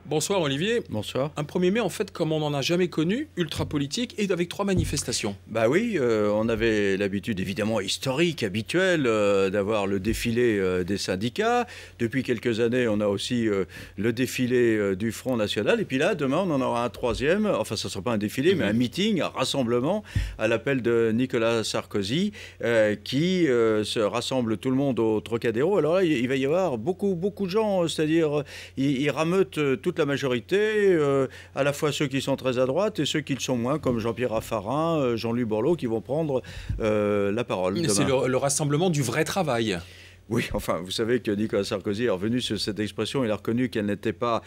Bonsoir Olivier. Bonsoir. Un 1er mai en fait comme on n'en a jamais connu, ultra politique et avec 3 manifestations. Bah oui, on avait l'habitude évidemment historique, habituelle, d'avoir le défilé des syndicats. Depuis quelques années, on a aussi le défilé du Front National. Et puis là, demain, on en aura un troisième. Enfin, ce ne sera pas un défilé, mais un meeting, un rassemblement à l'appel de Nicolas Sarkozy qui se rassemble tout le monde au Trocadéro. Alors là, il va y avoir beaucoup de gens, c'est-à-dire il rameute toute la majorité, à la fois ceux qui sont très à droite et ceux qui le sont moins, comme Jean-Pierre Raffarin, Jean-Louis Borloo, qui vont prendre la parole. C'est le rassemblement du vrai travail. Oui, enfin, vous savez que Nicolas Sarkozy est revenu sur cette expression, il a reconnu qu'elle n'était pas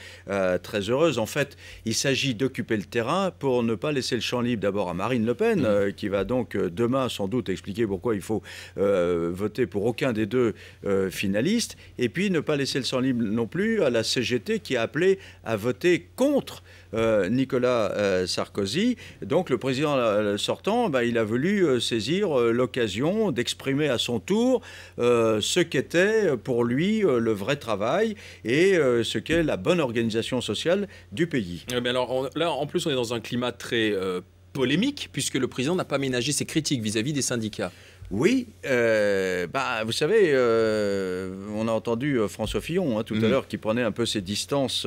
très heureuse. En fait, il s'agit d'occuper le terrain pour ne pas laisser le champ libre d'abord à Marine Le Pen, qui va donc demain sans doute expliquer pourquoi il faut voter pour aucun des deux finalistes, et puis ne pas laisser le champ libre non plus à la CGT qui a appelé à voter contre Nicolas Sarkozy. Donc le président sortant, il a voulu saisir l'occasion d'exprimer à son tour ce qu'était pour lui le vrai travail et ce qu'est la bonne organisation sociale du pays. Mais alors là, en plus, on est dans un climat très polémique, puisque le président n'a pas ménagé ses critiques vis-à-vis des syndicats. Oui, vous savez, on a entendu François Fillon tout à l'heure qui prenait un peu ses distances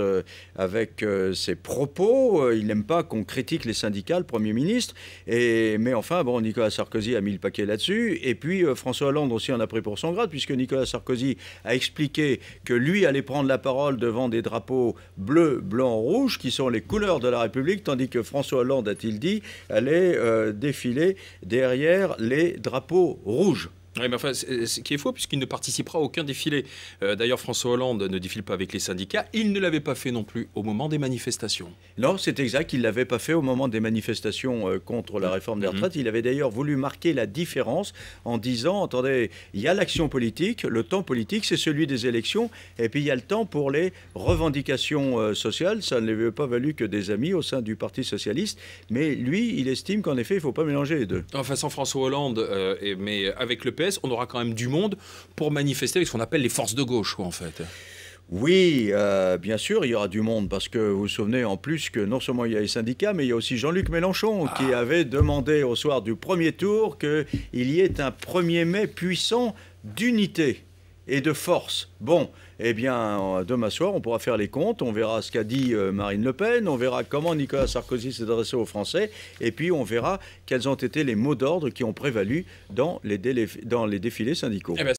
avec ses propos. Il n'aime pas qu'on critique les syndicats, le Premier ministre. Mais enfin, bon, Nicolas Sarkozy a mis le paquet là-dessus. Et puis François Hollande aussi en a pris pour son grade, puisque Nicolas Sarkozy a expliqué que lui allait prendre la parole devant des drapeaux bleus, blancs, rouges, qui sont les couleurs de la République, tandis que François Hollande, a-t-il dit, allait défiler derrière les drapeaux rouge. Oui, mais enfin, ce qui est faux, puisqu'il ne participera à aucun défilé. D'ailleurs, François Hollande ne défile pas avec les syndicats. Il ne l'avait pas fait non plus au moment des manifestations. Non, c'est exact. Il ne l'avait pas fait au moment des manifestations contre la réforme des retraites. Il avait d'ailleurs voulu marquer la différence en disant, attendez, il y a l'action politique, le temps politique, c'est celui des élections, et puis il y a le temps pour les revendications sociales. Ça ne lui avait pas valu que des amis au sein du Parti socialiste. Mais lui, il estime qu'en effet, il ne faut pas mélanger les deux. Enfin, sans François Hollande, mais avec le PS, on aura quand même du monde pour manifester avec ce qu'on appelle les forces de gauche, quoi, en fait. Oui, bien sûr, il y aura du monde, parce que vous vous souvenez en plus que non seulement il y a les syndicats, mais il y a aussi Jean-Luc Mélenchon qui avait demandé au soir du premier tour qu'il y ait un 1er mai puissant d'unité et de force. Bon, eh bien, demain soir, on pourra faire les comptes, on verra ce qu'a dit Marine Le Pen, on verra comment Nicolas Sarkozy s'est adressé aux Français, et puis on verra quels ont été les mots d'ordre qui ont prévalu dans les défilés syndicaux.